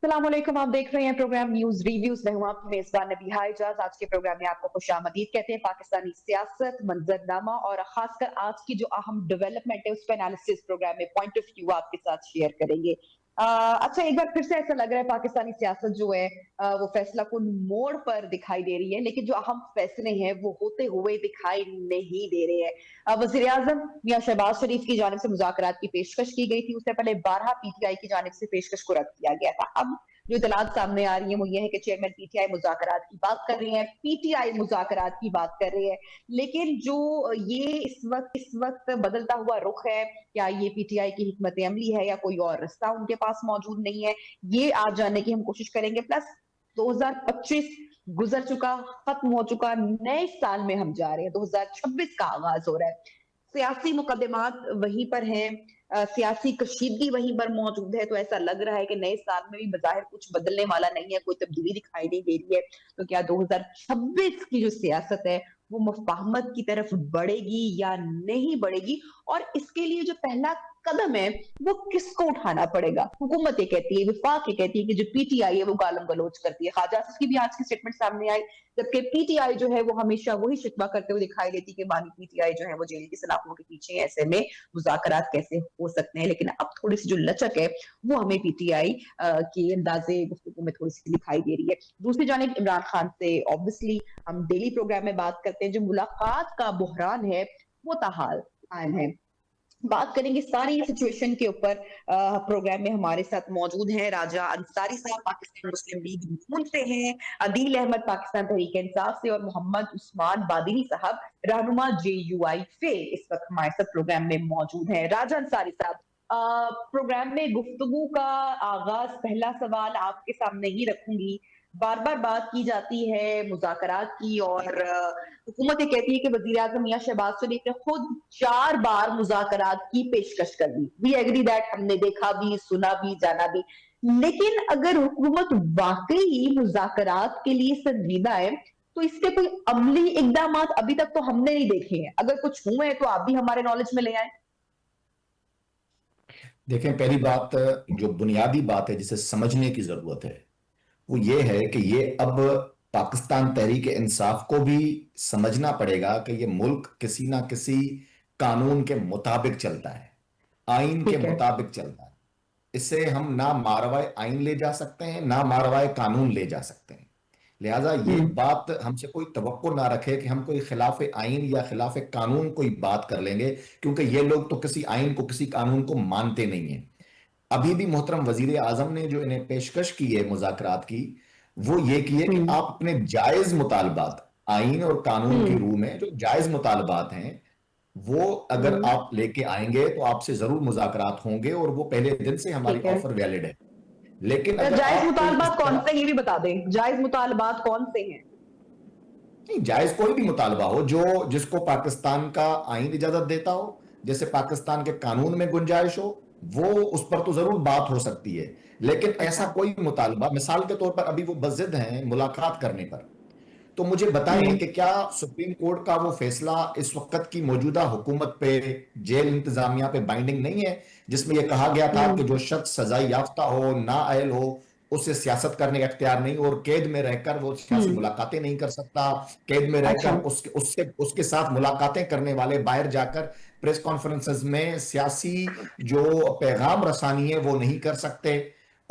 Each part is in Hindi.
अस्सलाम वालेकुम। आप देख रहे हैं प्रोग्राम न्यूज रिव्यूज। मैं हूं आपकी मेजबान नबीहा इजाज। आज के प्रोग्राम में आपको खुशामदीद कहते हैं। पाकिस्तानी सियासत, मंजरनामा और खासकर आज की जो अहम डेवलपमेंट है उस पर एनालिसिस प्रोग्राम में पॉइंट ऑफ व्यू आपके साथ शेयर करेंगे। अच्छा, एक बार फिर से ऐसा लग रहा है पाकिस्तानी सियासत जो है वो फैसला कुन मोड़ पर दिखाई दे रही है, लेकिन जो अहम फैसले हैं वो होते हुए दिखाई नहीं दे रहे हैं। वजीर आजम मियां शहबाज शरीफ की जानिब से मुज़ाकरात की पेशकश की गई थी, उससे पहले 12 पीटीआई की जानिब से पेशकश को रद्द किया गया था। अब जो इतलात सामने आ रही है वो ये है कि चेयरमैन पीटीआई मुज़ाकरात की बात कर रहे हैं, पीटीआई मुज़ाकरात की बात कर रहे हैं, लेकिन जो ये इस वक्त बदलता हुआ रुख है, क्या ये पीटीआई की हिकमत अमली है या कोई और रास्ता उनके पास मौजूद नहीं है, ये आज जानने की हम कोशिश करेंगे। प्लस 2025 गुजर चुका, खत्म हो चुका, नए साल में हम जा रहे हैं, 2026 का आगाज हो रहा है। सियासी मुकदमात वहीं पर हैं, सियासी कशीदगी वहीं पर मौजूद है, तो ऐसा लग रहा है कि नए साल में भी बज़ाहिर कुछ बदलने वाला नहीं है, कोई तब्दीली दिखाई नहीं दे रही है। तो क्या 2026 की जो सियासत है वो मुफाहमत की तरफ बढ़ेगी या नहीं बढ़ेगी, और इसके लिए जो पहला कदम है वो किसको उठाना पड़ेगा? हुकूमत ये कहती है, विफाक ये कहती है कि जो पीटीआई है वो गालम गलोच करती है। ख्वाजा की भी आज की स्टेटमेंट सामने आई, जबकि पीटीआई जो है वो हमेशा वही शिकवा करते हुए दिखाई देती है कि बानी पीटीआई जो है वो जेल की सलाखों के पीछे है, ऐसे में मुज़ाकरात कैसे हो सकते हैं। लेकिन अब थोड़ी सी जो लचक है वो हमें पीटीआई के अंदाजे गुफ्तगू में थोड़ी सी दिखाई दे रही है। दूसरी जानिब इमरान खान से ऑब्वियसली हम डेली प्रोग्राम में बात करते हैं, जो मुलाकात का बुहरान है वो ताहाल कायम है। बात करेंगे सारी सिचुएशन के ऊपर। प्रोग्राम में हमारे साथ मौजूद हैं राजा अंसारी साहब, पाकिस्तान मुस्लिम लीग नून से हैं, अदील अहमद पाकिस्तान तहरीक इंसाफ से, और मोहम्मद उस्मान बादिनी साहब रहनुमा जेयूआई से इस वक्त हमारे साथ प्रोग्राम में मौजूद हैं। राजा अंसारी साहब, प्रोग्राम में गुफ्तगू का आगाज पहला सवाल आपके सामने ही रखूंगी। बार बार बात की जाती है मुज़ाकरात की, और हुकूमत ये कहती है कि वजीर आजम मियां शहबाज शरीफ ने खुद 4 बार मुज़ाकरात की पेशकश कर दी। वी एग्री दैट, हमने देखा भी, सुना भी, जाना भी। लेकिन अगर हुकूमत वाकई ही मुज़ाकरात के लिए संजीदा है तो इसके कोई अमली इकदाम अभी तक तो हमने नहीं देखे हैं। अगर कुछ हुए हैं तो आप भी हमारे नॉलेज में ले आए। देखें, पहली बात, जो बुनियादी बात है जिसे समझने की जरूरत है वो ये है कि ये अब पाकिस्तान तहरीक इंसाफ को भी समझना पड़ेगा कि ये मुल्क किसी ना किसी कानून के मुताबिक चलता है, आइन के ठीक है। मुताबिक चलता है। इसे हम ना मारवाए आइन ले जा सकते हैं, ना मारवाए कानून ले जा सकते हैं। लिहाजा ये हम्म। बात हमसे कोई तवक्को ना रखे कि हम कोई खिलाफ आइन या खिलाफ कानून कोई बात कर लेंगे, क्योंकि ये लोग तो किसी आइन को, किसी कानून को मानते नहीं है। अभी भी मोहतरम वजीर आजम ने जो इन्हें पेशकश की है मुज़ाकरात की, वो ये की है कि हम्म। आप अपने जायज मुतालबात, आइन और कानून की हम्म। रूह में जो जायज मुतालबात हैं वो अगर हम्म। आप लेके आएंगे तो आपसे जरूर मुज़ाकरात होंगे, और वो पहले दिन से हमारी ठीक है। ऑफर वैलिड है। लेकिन तो अगर जायज आप कोई इस मुतालबात कौन तरह, से, ये भी बता दें, जायज मुतालबात कौन से हैं? नहीं, जायज कोई भी मुतालबा हो जो जिसको पाकिस्तान का आइन इजाजत देता हो, जैसे पाकिस्तान के कानून में गुंजाइश हो, वो उस पर तो जरूर बात हो सकती है। लेकिन ऐसा अच्छा। कोई मुतालबा, मिसाल के तौर पर अभी वो बज़िद हैं मुलाकात करने पर, तो मुझे बताएं हम्म। कि क्या सुप्रीम कोर्ट का वो फैसला इस वक्त की मौजूदा हुकूमत पे, जेल इंतजामिया पे बाइंडिंग नहीं है, जिसमें यह कहा गया था कि हम्म। जो शख्स सजाई याफ्ता हो, नाअहल हो, उसे सियासत करने का इख्तियार नहीं, और कैद में रहकर वो सियासी हम्म। मुलाकातें नहीं कर सकता। कैद में अच्छा। रहकर उसके साथ मुलाकातें करने वाले बाहर जाकर प्रेस कॉन्फ्रेंसेस में सियासी जो पैगाम रसानी है वो नहीं कर सकते,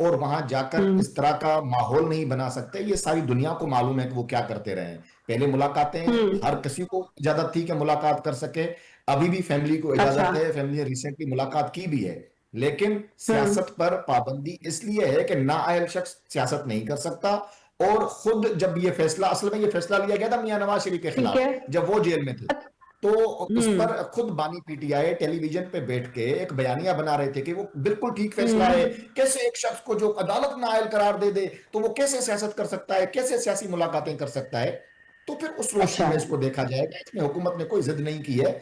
और वहां जाकर हम्म। इस तरह का माहौल नहीं बना सकते। ये सारी दुनिया को मालूम है कि वो क्या करते रहे हैं। पहले मुलाकातें हम्म। हर किसी को इजाजत थी कि मुलाकात कर सके, अभी भी फैमिली को अच्छा। इजाजत है, फैमिली ने रिसेंटली मुलाकात की भी है। लेकिन हम्म। सियासत पर पाबंदी इसलिए है कि नाअहल शख्स सियासत नहीं कर सकता। और खुद जब ये फैसला, असल में ये फैसला लिया गया था मियां नवाज शरीफ के ठीक है। खिलाफ जब वो जेल में थे, तो उस हम्म। पर खुद बानी पीटीआई टेलीविजन पे बैठ के एक बयानिया बना रहे थे कि वो बिल्कुल ठीक फैसला है। हम्म। कैसे एक शख्स को जो अदालत नाअहल करार दे दे तो वो कैसे सियासत कर सकता है, कैसे सियासी मुलाकातें कर सकता है? तो फिर उस रोशनी अच्छा। में इसको देखा जाएगा। इसमें हुकूमत ने कोई जिद नहीं की है।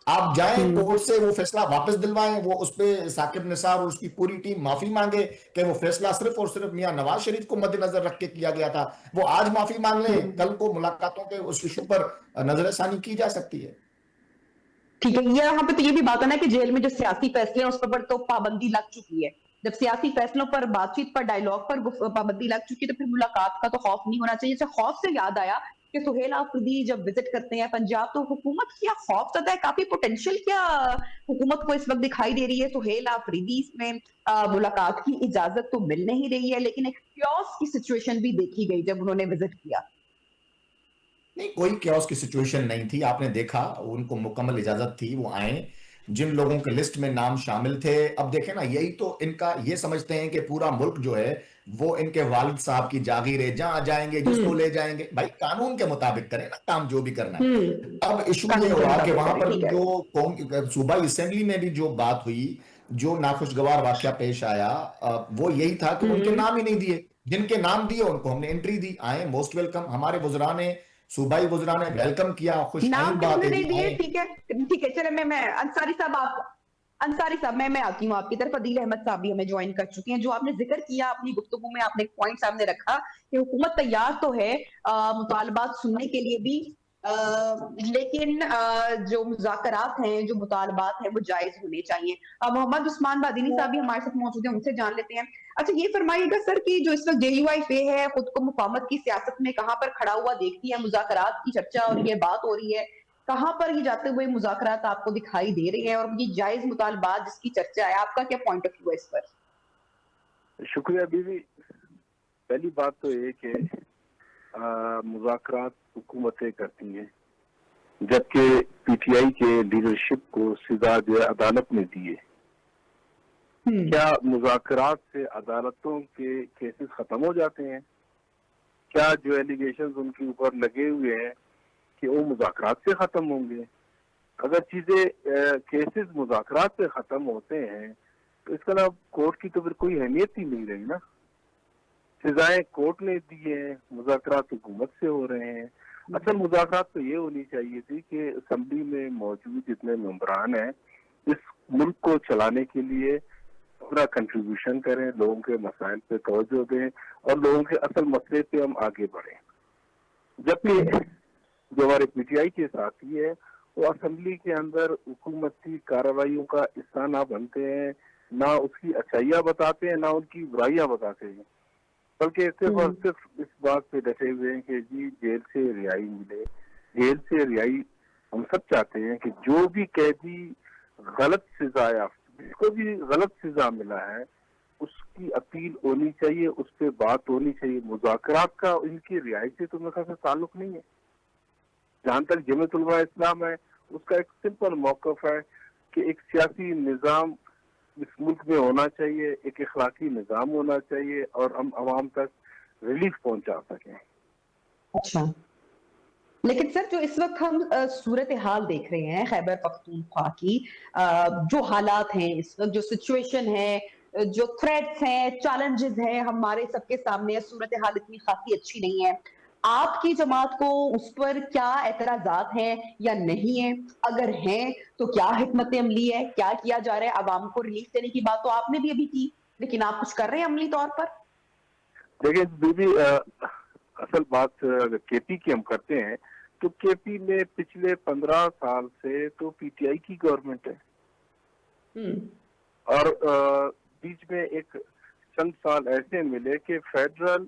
आप जाएं हम्म। कोर्ट से वो फैसला वापस दिलवाएं, वो उस पे साकिब निसार और उसकी पूरी टीम माफी मांगे कि वो फैसला सिर्फ और सिर्फ मियां नवाज शरीफ को मद्देनजर रख के किया गया था। वो आज माफी मांग लें, हम्म। कल को मुलाकातों के उस इशू पर नजरसानी की जा सकती है। ठीक है, ये यहाँ पे तो ये भी बात है ना कि जेल में जो सियासी फैसले हैं उस पर तो पाबंदी लग चुकी है। जब सियासी फैसलों पर, बातचीत पर, डायलॉग पर पाबंदी लग चुकी है, तो फिर मुलाकात का तो खौफ नहीं होना चाहिए। अच्छा, खौफ से याद आया कि सुहेल आफरीदी जब विजिट करते हैं पंजाब, तो हुकूमत क्या खौफ ज़्यादा है, काफी पोटेंशियल क्या हुकूमत को इस वक्त दिखाई दे रही है सुहेल आफरीदी में? मुलाकात की इजाजत तो मिल नहीं रही है, लेकिन एक क्योस की सिचुएशन भी देखी गई जब उन्होंने विजिट किया। नहीं, कोई chaos की सिचुएशन नहीं थी। आपने देखा, उनको मुकम्मल इजाजत थी, वो आए। जिन लोगों के लिस्ट में नाम शामिल थे, अब देखें ना, यही तो इनका, ये समझते हैं कि पूरा मुल्क जो है वो इनके वालिद साहब की जागीर है, जहां जाएंगे जिसको हम्म। ले जाएंगे। भाई, कानून के मुताबिक करें ना काम, जो भी करना है। अब इशू ये कानून के हुआ कि मुताबिक वहां करें, पर ठीक है। जो सूबाई असेंबली में भी जो बात हुई, जो नाखुशगवार वाकया पेश आया, वो यही था कि उनके हम्म। नाम ही नहीं दिए। जिनके नाम दिए उनको हमने एंट्री दी, आए, मोस्ट वेलकम। हमारे वुजरा ने, सूबाई वुजरा ने वेलकम किया, खुश नाम आइन बात किसने है नहीं जी, दिए? आए। ठीक है, ठीक है, चले मैं अंसारी साहब, आप अंसारी साहब, मैं आती हूँ आपकी तरफ। अदील अहमद साहब भी हमें ज्वाइन कर चुके हैं। जो आपने जिक्र किया अपनी गुफ्तगू में, आपने एक पॉइंट सामने रखा कि हुकूमत तैयार तो है मुतालबात सुनने के लिए भी, लेकिन जो मुज़ाकरात हैं, जो मुतालबात हैं, वो जायज होने चाहिए। मोहम्मद उस्मान बादिनी साहब भी हमारे साथ मौजूद हैं, उनसे जान लेते हैं। अच्छा, ये फरमाइएगा सर कि जो इस वक्त JUIF है, खुद को मुकावमत की सियासत में कहाँ पर खड़ा हुआ देखती है, मुज़ाकरात की चर्चा और ये बात हो रही है, कहाँ पर ये जाते हुए मुज़ाकरात आपको दिखाई दे रहे हैं, और ये जायज मुतालबात जिसकी चर्चा है, आपका क्या पॉइंट ऑफ व्यू है इस पर? शुक्रिया बीवी। पहली बात तो ये कि मुज़ाकरात हुकूमतें करती हैं, जबकि PTI के लीडरशिप को सजा जो है अदालत ने दी है। क्या मुज़ाकरात से अदालतों के केसेस खत्म हो जाते हैं? क्या जो एलिगेशंस उनके ऊपर लगे हुए हैं कि वो मुज़ाकरात से खत्म होंगे? अगर चीजें केसेस मुज़ाकरात से खत्म होते हैं तो इसका ना कोर्ट की तो फिर कोई अहमियत ही नहीं रही ना। सजाएं कोर्ट ने दी है, मुज़ाकरात हुकूमत से हो रहे हैं। असल मुज़ाकरात तो ये होनी चाहिए थी कि असेंबली में मौजूद जितने मेंबरान हैं, इस मुल्क को चलाने के लिए अपना कंट्रीब्यूशन करें, लोगों के मसाइल पे तवज्जो दें और लोगों के असल मसले पे हम आगे बढ़ें। जबकि जो हमारे PTI के साथी है, वो असेंबली के अंदर हुकूमती कार्रवाइयों का हिस्सा ना बनते हैं, ना उसकी अच्छाइयाँ बताते हैं, ना उनकी बुराइयाँ बताते हैं, बल्कि सिर्फ और सिर्फ इस बात पे डटे हुए हैं कि जी जेल से रिहाई मिले। जेल से रिहाई हम सब चाहते हैं कि जो भी कैदी गलत सजा या जिसको भी गलत सजा मिला है उसकी अपील होनी चाहिए, उस पर बात होनी चाहिए। मुज़ाकरात का इनकी रिहाई से तो मेरे ख्याल से ताल्लुक नहीं है। जहाँ तक जमीयत उलमा इस्लाम है, उसका एक सिंपल मौक़िफ़ है कि एक सियासी निज़ाम इस मुल्क में होना चाहिए, एक इखलाकी निज़ाम होना चाहिए और हम आवाम तक रिलीफ पहुंचा सकें। अच्छा, लेकिन सर जो इस वक्त हम सूरत हाल देख रहे हैं खैबर पख्तूनख्वा की, जो हालात हैं इस वक्त, जो सिचुएशन है, जो थ्रेट्स हैं, चैलेंजेस हैं, हमारे सबके सामने सूरत हाल इतनी खासी अच्छी नहीं है। आपकी जमात को उस पर क्या एतराजात हैं या नहीं है? अगर हैं तो क्या हिकमत अमली है, क्या किया जा रहा है? आवाम को रिलीफ देने की बात तो आपने भी अभी की, लेकिन आप कुछ कर रहे हैं अमली तौर पर? देखिए दीदी, असल बात अगर KP की हम करते हैं तो KP में पिछले 15 साल से तो PTI की गवर्नमेंट है और बीच में एक चंद साल ऐसे मिले कि फेडरल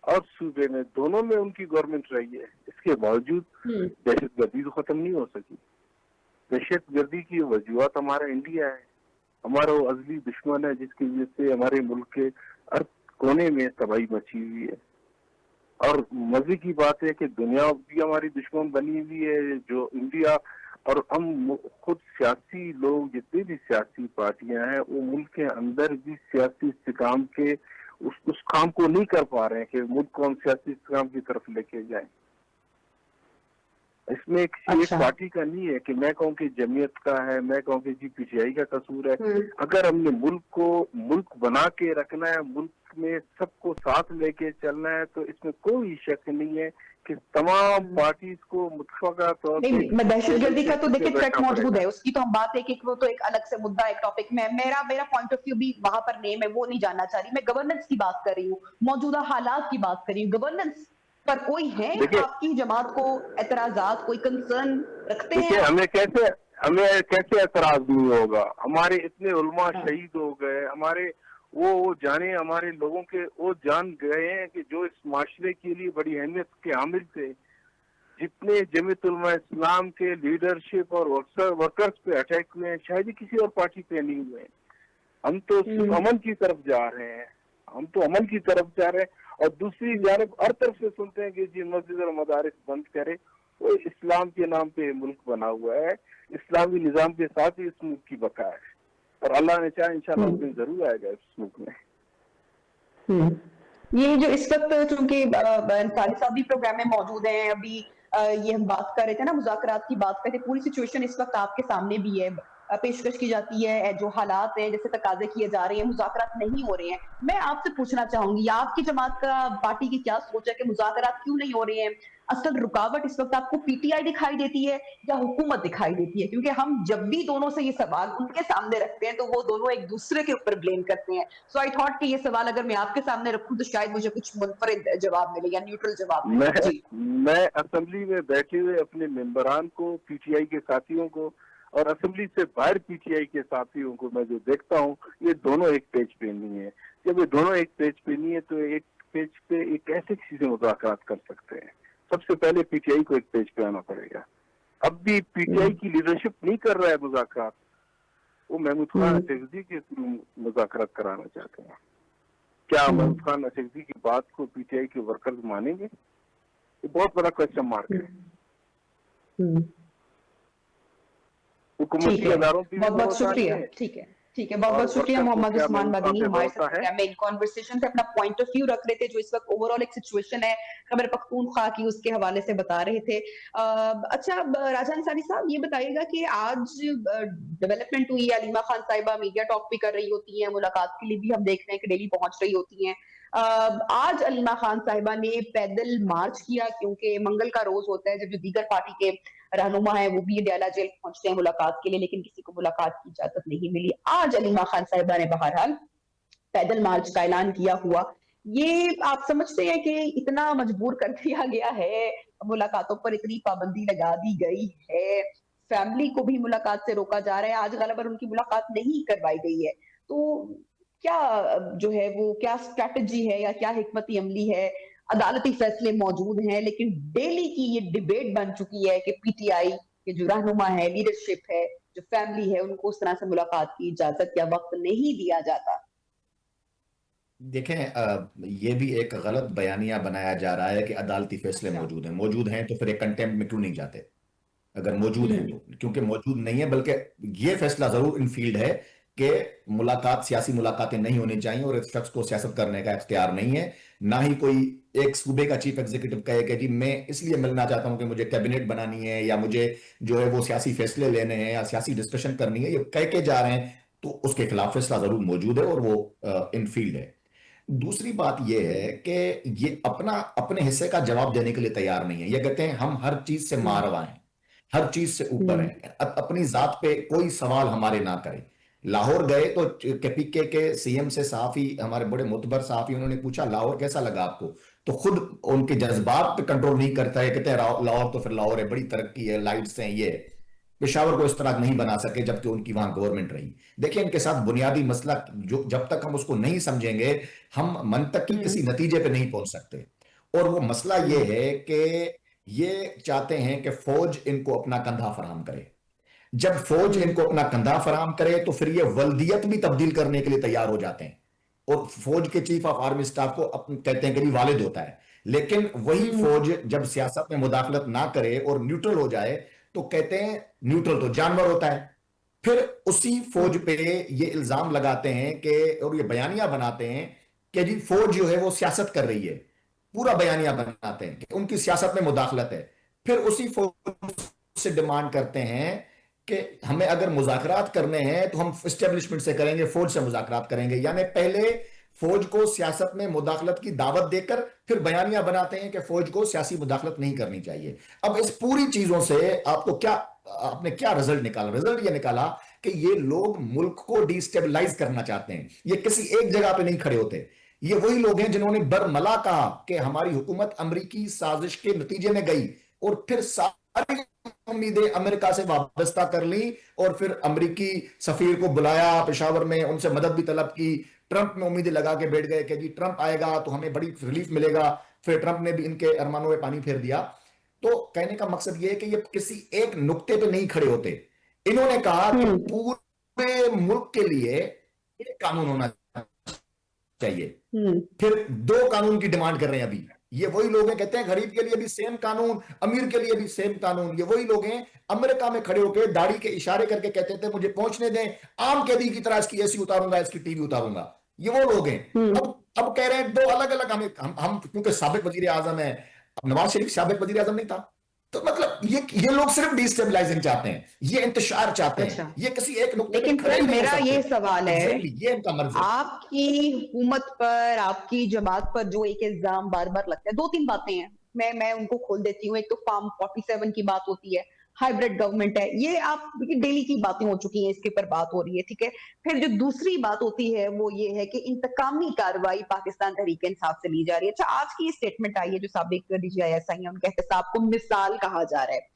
और सूबे में दोनों में उनकी गवर्नमेंट रही है। इसके बावजूद दहशतगर्दी तो खत्म नहीं हो सकी। दहशतगर्दी की वजूहत हमारा इंडिया है, हमारा वो अजली दुश्मन है जिसकी वजह से हमारे मुल्क के हर कोने में तबाही मची हुई है। और मजे की बात है कि दुनिया भी हमारी दुश्मन बनी हुई है, जो इंडिया और हम खुद सियासी लोग, जितनी भी सियासी पार्टियां हैं, वो मुल्क के अंदर भी सियासी इस्तेकाम के उस काम को नहीं कर पा रहे हैं कि मुल्क को हम सियासी इस्तेकाम की तरफ लेके जाएं। इसमें किसी एक पार्टी का नहीं है कि मैं कहूँ कि जमीयत का है, मैं कहूँ कि जी PTI का कसूर है। अगर हमने मुल्क को मुल्क बना के रखना है, मुल्क में सबको साथ लेके चलना है, तो इसमें कोई शक नहीं है कि तमाम पार्टीज को मुतफका तौर पर दहशतगर्दी का तो देखिए थ्रेट मौजूद है, उसकी तो हम बात है कि वो तो एक अलग से मुद्दा, एक टॉपिक में मेरा पॉइंट ऑफ व्यू भी वहां पर नहीं, मैं वो नहीं जानना चाह रही। मैं गवर्नेंस की बात कर रही हूँ, मौजूदा हालात की बात कर रही हूँ। गवर्नेंस पर कोई है आपकी जमात को एतराजात, कोई कंसर्न रखते हैं? हमें कैसे एतराज नहीं होगा? हमारे इतने उलमा शहीद हो गए, हमारे वो जाने, हमारे लोगों के वो जान गए हैं कि जो इस माशरे के लिए बड़ी अहमियत के हामिल थे, जितने जमीयत उलमा इस्लाम के लीडरशिप और वर्कर्स पे अटैक हुए हैं, शायद ही किसी और पार्टी पे नहीं हुए हैं। हम तो सिर्फ अमन की तरफ जा रहे हैं, हम तो अमन की तरफ जा रहे हैं। और दूसरी जानब हर तरफ से सुनते हैं कि जी मस्जिद और मदारिस बंद करे। वो इस्लाम के नाम पे मुल्क बना हुआ है, इस्लामी निजाम के साथ ही इस मुल्क की बका है, और अल्लाह ने चाहे इंशाल्लाह उस दिन जरूर आएगा इस मुल्क में। ये जो इस वक्त चूंकि अंसारी साहब भी प्रोग्राम में मौजूद हैं, अभी ये हम बात कर रहे थे ना, मुज़ाकरात की बात कर रहे थे, पूरी सिचुएशन इस वक्त आपके सामने भी है, पेशकश की जाती है, जो हालात हैं, जैसे तकाजे किए जा रहे हैं, मुज़ाकरात नहीं हो रहे हैं। मैं आपसे पूछना चाहूंगी, आपकी जमात का, पार्टी की क्या सोच है कि मुज़ाकरात क्यों नहीं हो रहे हैं? असल रुकावट इस वक्त आपको पीटीआई दिखाई देती है या हुकूमत दिखाई देती है? क्योंकि हम जब भी दोनों से ये सवाल उनके सामने रखते हैं तो वो दोनों एक दूसरे के ऊपर ब्लेम करते हैं। सो आई थॉट कि ये सवाल अगर मैं आपके सामने रखूं तो शायद मुझे कुछ मुनफरिद जवाब मिले या न्यूट्रल जवाब मिले। जी। मैं असेंबली में बैठे हुए अपने मेंबरान को, पीटीआई के साथियों को और असेंबली से बाहर पीटीआई के साथियों को मैं जो देखता हूँ, ये दोनों एक पेज पे नहीं है। जब ये दोनों एक पेज पे नहीं है तो एक पेज पे एक कैसे चीजें मुज़ाकरात कर सकते हैं? सबसे पहले पीटीआई को एक पेज पे आना पड़ेगा। अब भी पीटीआई की लीडरशिप नहीं कर रहा है मुज़ाकरात, वो महमूद खान अशरफी के थ्रू मुज़ाकरात कराना चाहते हैं। क्या महमूद खान अशरफी की बात को पीटीआई के वर्कर्स मानेंगे? ये बहुत बड़ा क्वेश्चन मार्क है। हुकूमती अदारों की बहुत बहुत शुक्रिया। ठीक है, ठीक है, बहुत बहुत शुक्रिया मोहम्मद उस्मान मदनी हमारे साथ मेन कॉन्वर्सेशन से अपना पॉइंट ऑफ व्यू रख रहे थे, जो इस वक्त ओवरऑल एक सिचुएशन है खैबर पख्तूनख्वा की, उसके हवाले से बता रहे थे। अच्छा राजा अंसारी साहब, ये बताइएगा कि आज डेवलपमेंट हुई, अलीमा खान साहिबा मीडिया टॉक भी कर रही होती हैं, मुलाकात के लिए भी हम देख रहे हैं कि डेली पहुंच रही होती हैं। आज अलीमा खान साहिबा ने पैदल मार्च किया, क्योंकि मंगल का रोज होता है जब जो दीगर पार्टी के रहनुमा है वो भी डयाला जेल पहुंचते हैं मुलाकात के लिए, लेकिन किसी को मुलाकात की इजाजत नहीं मिली। आज अलीमा खान साहिबा ने बहरहाल पैदल मार्च का ऐलान किया हुआ। ये आप समझते हैं कि इतना मजबूर कर दिया गया है, मुलाकातों पर इतनी पाबंदी लगा दी गई है, फैमिली को भी मुलाकात से रोका जा रहा है, आज गलबर उनकी मुलाकात नहीं करवाई गई है, तो क्या जो है वो क्या स्ट्रैटेजी है या क्या हिकमती अमली है? अदालती फैसले मौजूद हैं, लेकिन डेली की ये डिबेट बन चुकी है कि पीटीआई के जो रहनुमा है, लीडरशिप है, जो फैमिली है, उनको उस तरह से मुलाकात की इजाजत या वक्त नहीं दिया जाता। देखें, ये भी एक गलत बयानिया बनाया जा रहा है कि अदालती फैसले मौजूद हैं तो फिर एक कंटेम्प्ट में क्यों नहीं जाते अगर मौजूद हैं तो? क्योंकि मौजूद नहीं है, बल्कि ये फैसला जरूर इनफील्ड है कि मुलाकात, सियासी मुलाकातें नहीं होनी चाहिए और इस शख्स को सियासत करने का इख्तियार नहीं है। ना ही कोई एक सूबे का चीफ एग्जीक्यूटिव कहे कि जी मैं इसलिए मिलना चाहता हूं कि मुझे कैबिनेट बनानी है या मुझे जो है वो सियासी फैसले लेने हैं या सियासी डिस्कशन करनी है, ये कह के जा रहे हैं, तो उसके खिलाफ फैसला जरूर मौजूद है और वो इनफील्ड है। दूसरी बात यह है कि ये अपने हिस्से का जवाब देने के लिए तैयार नहीं है। ये कहते हैं हम हर चीज से मारवा हैं, हर चीज से ऊपर है, अपनी जात पे कोई सवाल हमारे ना करे। लाहौर गए तो केपीके के सीएम से सहाफी, हमारे बड़े मुतबर सहाफी, उन्होंने पूछा लाहौर कैसा लगा आपको, तो खुद उनके जज्बात पे कंट्रोल नहीं करता है, कहते हैं लाहौर तो फिर लाहौर है, बड़ी तरक्की है, लाइट्स हैं, ये है। पेशावर को इस तरह नहीं बना सके जबकि उनकी वहां गवर्नमेंट रही। देखिए, इनके साथ बुनियादी मसला जो जब तक हम उसको नहीं समझेंगे, हम मंतक की किसी नतीजे पे नहीं पहुंच सकते। और वो मसला ये है कि ये चाहते हैं कि फौज इनको अपना कंधा फराहम करे। जब फौज इनको अपना कंधा फराहम करे तो फिर ये वल्दियत भी तब्दील करने के लिए तैयार हो जाते हैं, और फौज के चीफ ऑफ आर्मी स्टाफ को कहते हैं कि नहीं वालिद होता है। लेकिन वही फौज जब सियासत में मुदाखलत ना करे और न्यूट्रल हो जाए तो कहते हैं न्यूट्रल तो जानवर होता है। फिर उसी फौज पे ये इल्जाम लगाते हैं कि, और ये बयानिया बनाते हैं कि जी फौज जो है वो सियासत कर रही है, पूरा बयानिया बनाते हैं कि उनकी सियासत में मुदाखलत है। फिर उसी फौज से डिमांड करते हैं कि हमें अगर मुज़ाकरात करने हैं तो हम एस्टेब्लिशमेंट से करेंगे, फौज से मुज़ाकरात करेंगे। यानी पहले फौज को सियासत में मुदाखलत की दावत देकर फिर बयानिया बनाते हैं कि फौज को सियासी मुदाखलत नहीं करनी चाहिए। अब इस पूरी चीजों से आपने क्या रिजल्ट निकाला? रिजल्ट ये निकाला कि ये लोग मुल्क को डिस्टेबलाइज करना चाहते हैं। ये किसी एक जगह पे नहीं खड़े होते। ये वही लोग हैं जिन्होंने बरमला कहा कि हमारी हुकूमत अमरीकी साजिश के नतीजे में गई, और फिर सारी उम्मीदें अमेरिका से वाबस्ता कर ली और फिर अमेरिकी सफीर को बुलाया पेशावर में, उनसे मदद भी तलब की। ट्रंप में उम्मीदें लगा के बैठ गए कि जी ट्रंप आएगा तो हमें बड़ी रिलीफ मिलेगा। फिर ट्रंप ने भी इनके अरमानों में पानी फेर दिया। तो कहने का मकसद यह है कि ये किसी एक नुक्ते पे नहीं खड़े होते। इन्होंने कहा कि पूरे मुल्क के लिए एक कानून होना चाहिए। फिर दो कानून की डिमांड कर रहे हैं अभी। ये वही लोग हैं, कहते हैं गरीब के लिए भी सेम कानून, अमीर के लिए भी सेम कानून। ये वही लोग हैं अमेरिका में खड़े होकर दाढ़ी के इशारे करके कहते थे मुझे पहुंचने दें, आम कैदी की तरह इसकी एसी उतारूंगा, इसकी टीवी उतारूंगा। ये वो लोग हैं। अब कह रहे हैं दो अलग अलग, हम क्योंकि साबिक वजीर आजम है, अब नवाज शरीफ साबिक वजीर आजम नहीं था। तो मतलब ये लोग सिर्फ डिस्टेबलाइजिंग चाहते हैं, ये इंतशार चाहते हैं। ये किसी एक नुक्ते पे लेकिन खड़े सर नहीं हो मेरा सकते। ये सवाल है, ये इनका मर्ज है। आपकी हुकूमत पर, आपकी जमात पर जो एक इल्जाम बार बार लगता है, दो तीन बातें हैं, मैं उनको खोल देती हूँ। एक तो फार्म 47 की बात होती है, हाइब्रिड गवर्नमेंट है, ये आप डेली की बातें हो चुकी हैं, इसके ऊपर बात हो रही है, ठीक है। फिर जो दूसरी बात होती है वो ये है कि इंतकामी कार्रवाई पाकिस्तान तहरीक इंसाफ से ली जा रही है। अच्छा, आज की ये स्टेटमेंट आई है जो साबिक DGIS आई है, उनके एहतसाब को मिसाल कहा जा रहा है,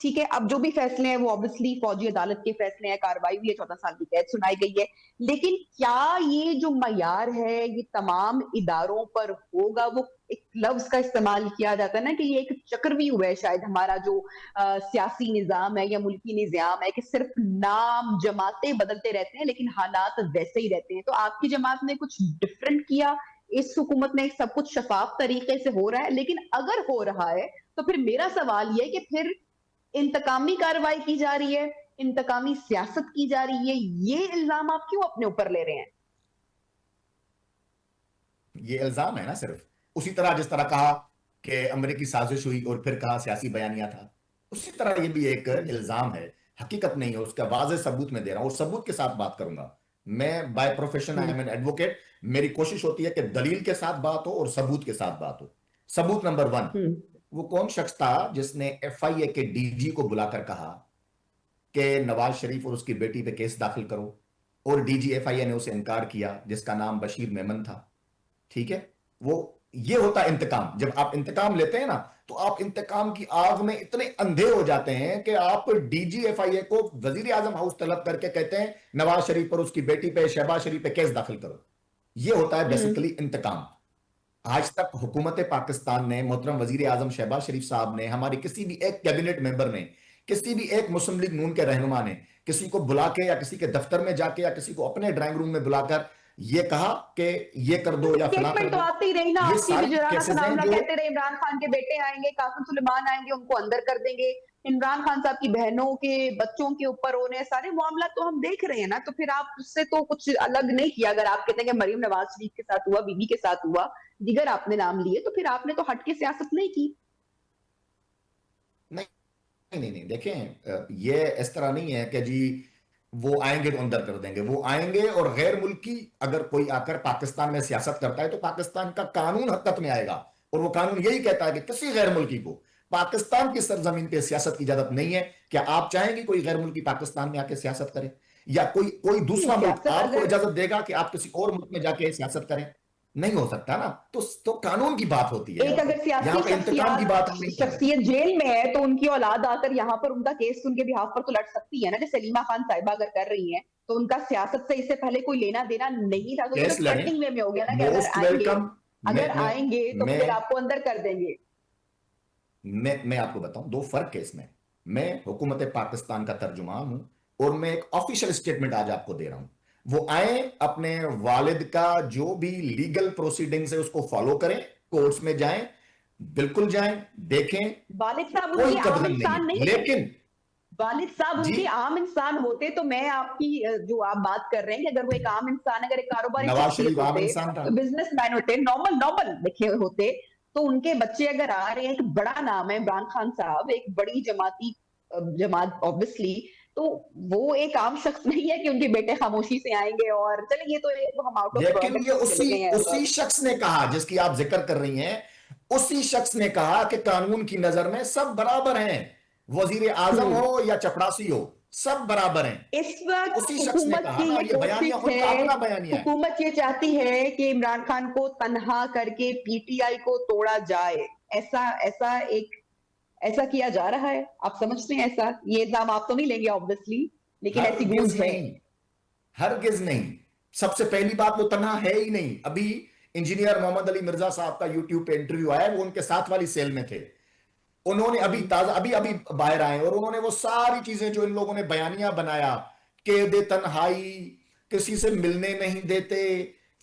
ठीक है। अब जो भी फैसले हैं वो ऑब्वियसली फौजी अदालत के फैसले हैं, कार्रवाई हुई है, 14 साल की कैद सुनाई गई है। लेकिन क्या ये जो मयार है ये तमाम इदारों पर होगा? वो एक लफ्ज का इस्तेमाल किया जाता है ना कि ये एक चक्रव्यूह है शायद हमारा जो सियासी निजाम है या मुल्की निजाम है, कि सिर्फ नाम जमातें बदलते रहते हैं लेकिन हालात वैसे ही रहते हैं। तो आपकी जमात ने कुछ डिफरेंट किया, इस हुकूमत में सब कुछ शफाफ तरीके से हो रहा है, लेकिन अगर हो रहा है तो फिर मेरा सवाल ये कि फिर इंतकामी कार्रवाई की जा रही है, इंतकामी सियासत की जा रही है, ये इल्जाम आप क्यों अपने ऊपर ले रहे हैं? ये इल्जाम है ना सिर्फ, उसी तरह जिस तरह कहा कि अमेरिकी साजिश हुई और फिर कहा सियासी बयानिया था, उसी तरह ये भी एक इल्जाम है, हकीकत नहीं है। उसका वाज़ेह सबूत मैं दे रहा हूं और सबूत के साथ बात करूंगा। मैं by profession I am an advocate. मेरी कोशिश होती है कि दलील के साथ बात हो और सबूत के साथ बात हो। सबूत नंबर 1, वो कौन शख्स था जिसने FIA के DG को बुलाकर कहा कि नवाज शरीफ और उसकी बेटी पे केस दाखिल करो, और DG FIA ने उसे इनकार किया, जिसका नाम बशीर मेमन था, ठीक है। वो ये होता इंतकाम। जब आप इंतकाम लेते हैं ना तो आप इंतकाम की आग में इतने अंधे हो जाते हैं कि आप DG FIA को वजीर आजम हाउस तलब करके कहते हैं नवाज शरीफ पर, उसकी बेटी पे, शहबाज शरीफ पे केस दाखिल करो। ये होता है बेसिकली इंतकाम। आज तक हुकूमत पाकिस्तान ने, मोहतरम वजीर आजम शहबाज शरीफ साहब ने, हमारी किसी भी एक कैबिनेट मेंबर ने, किसी भी एक मुस्लिम लीग नून के रहनुमा ने किसी को बुला के या किसी के दफ्तर में जाके या किसी को अपने ड्राइंग रूम में बुलाकर ये कहा कि ये कर दो या फला कर स्टेटमेंट तो दो। आती रही ना ये आपकी, सारी गुजराना केसेस हैं सनावला जो कहते रहे इमरान खान के बेटे आएंगे, कासिम सुलेमान आएंगे, उनको अंदर कर देंगे, इमरान खान साहब की बहनों के बच्चों के ऊपर होने सारे मामला तो हम देख रहे हैं ना। तो फिर आप उससे तो कुछ अलग नहीं किया। अगर आप कहते हैं कि मरियम नवाज शरीफ के साथ हुआ, बीबी के साथ हुआ, दिगर आपने नाम लिए, तो फिर आपने तो हट के सियासत नहीं की। नहीं नहीं नहीं, देखें ये इस तरह नहीं है कि जी वो आएंगे तो अंदर कर देंगे। वो आएंगे और गैर मुल्की अगर कोई आकर पाकिस्तान में सियासत करता है तो पाकिस्तान का कानून हरकत में आएगा, और वो कानून यही कहता है कि किसी गैर मुल्की को पाकिस्तान की सरजमीन पे सियासत की इजाजत नहीं है। क्या आप चाहेंगे कोई गैर मुल्की पाकिस्तान में आके सियासत करे, या कोई कोई दूसरा मुल्क सियासत आपको अगर इजाजत देगा कि आप किसी और मुल्क में जाके सियासत करें? नहीं हो सकता ना। तो कानून की बात होती है एक यहाँ अगर पे, सियासी यहाँ पे इंतकाम की बात हम नहीं कर रहे। शख्सियत जेल में है तो उनकी औलाद आकर यहाँ पर उनका केस उनके बिहाफ पर तो लड़ सकती है ना, जैसे सलीमा खान साहिबा अगर कर रही हैं, तो उनका सियासत से इससे पहले कोई लेना देना नहीं था। तो ये तो केस लड़ें, थ्रेटनिंग वे में हो गया ना कि अगर मोस्ट आएंगे, वेलकम। अगर आएंगे तो मैं फिर आपको अंदर कर देंगे। मैं आपको बताऊं दो फर्क है इसमें। मैं हुकूमत पाकिस्तान का तर्जुमान हूं और मैं एक ऑफिशियल स्टेटमेंट आज आपको दे रहा हूं। वो आए, अपने वालिद का जो भी लीगल प्रोसीडिंग्स है उसको फॉलो करें, कोर्ट्स में जाएं, बिल्कुल जाएं, देखें, वालिद साहब कोई उनके आम कदम नहीं इंसान नहीं है। है। लेकिन वालिद साहब जी, उनके आम इंसान होते तो मैं आपकी जो आप बात कर रहे हैं कि अगर वो एक आम इंसान, अगर एक कारोबारी नवाज शख्सियत शरीफ आम होते, इंसान था। बिजनेसमैन होते, नॉर्मल नॉर्मल लिखे होते, तो उनके बच्चे अगर आ रहे हैं, एक बड़ा नाम है इमरान खान साहब, एक बड़ी जमाती जमात ऑब्वियसली, तो वो एक आम शख्स नहीं है कि उनके बेटे खामोशी से आएंगे और चले, ये तो हम आउट ऑफ लेकिन ये चले गए हैं। उसी शख्स ने कहा जिसकी आप जिक्र कर रही हैं, उसी शख्स ने कहा कि कानून की नजर में सब बराबर हैं, वजीर आजम हो या चपरासी हो, सब बराबर हैं। इस वक्त उसी शख्स ने हुकूमत कहा की ना, ये ये बयानिया कोशिश उनका है, अपना बयानिया है। हुकूमत ये चाहती है कि इमरान खान को तन्हा करके PTI को तोड़ा जाए। ऐसा ऐसा एक ऐसा किया जा रहा है? आप समझते हैं ऐसा? ये इल्जाम आप तो नहीं लेंगे ऑब्वियसली, लेकिन ऐसी गूंज हरगिज है। नहीं, हरगिज नहीं। सबसे पहली बात, वो तन्हा है ही नहीं। अभी इंजीनियर मोहम्मद अली मिर्जा साहब का यूट्यूब पे इंटरव्यू आया है, वो उनके साथ वाली सेल में थे। उन्होंने अभी ताजा अभी अभी बाहर आए और उन्होंने वो सारी चीजें जो इन लोगों ने बयानिया बनाया, कैद तन्हाई, किसी से मिलने नहीं देते,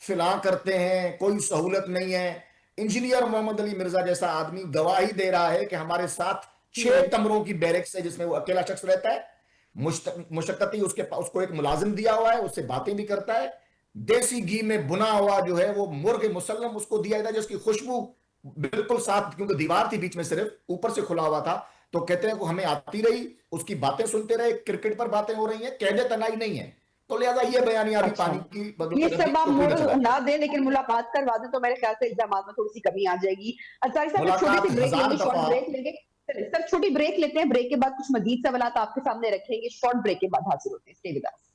फिला करते हैं, कोई सहूलत नहीं है। इंजीनियर मोहम्मद अली मिर्जा जैसा आदमी गवाही दे रहा है कि हमारे साथ 6 कमरों की बैरक्स है जिसमें वो अकेला शख्स रहता है। मुशक्कती उसको एक मुलाजिम दिया हुआ है, उससे बातें भी करता है। देसी घी में बुना हुआ जो है वो मुर्ग मुसल्लम उसको दिया था, जिसकी खुशबू बिल्कुल साफ, क्योंकि दीवार थी बीच में, सिर्फ ऊपर से खुला हुआ था। तो कहते हैं वो हमें आती रही, उसकी बातें सुनते रहे, क्रिकेट पर बातें हो रही हैं, कैदे तनाई नहीं है। तो लिहाजा ये बयानियां अभी अच्छा, पानी की ये बदौलत सब आप तो कोई मोड़ ना चला ना जाए। दें, लेकिन मुलाकात करवा दें तो मेरे ख्याल से इल्जामात में थोड़ी सी कमी आ जाएगी। अंसारी साहब, एक छोटी मुलाकात सी ब्रेक 1000 लेंगे, शॉर्ट दफा। ब्रेक लेंगे। चलिए सर, छोटी ब्रेक लेते हैं, ब्रेक के बाद कुछ मजीद सवाल आपके सामने रखेंगे, शॉर्ट ब्रेक के बाद हाजिर होते हैं। Stay with us.